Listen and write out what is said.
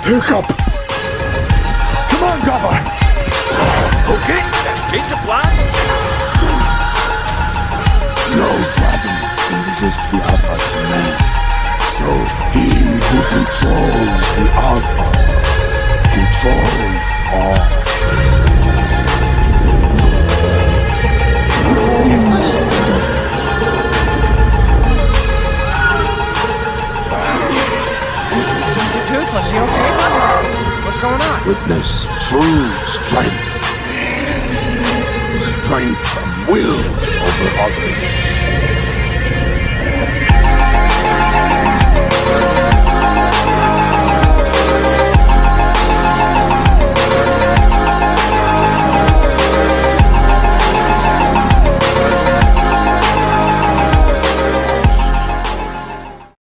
Hiccup! Come on, Gabba! Okay, change of plan. No dragon can resist the Alpha's command. So he who controls the Alpha controls all. Toothless, you okay, bud? What's going on? Witness true strength. Strength of will over others.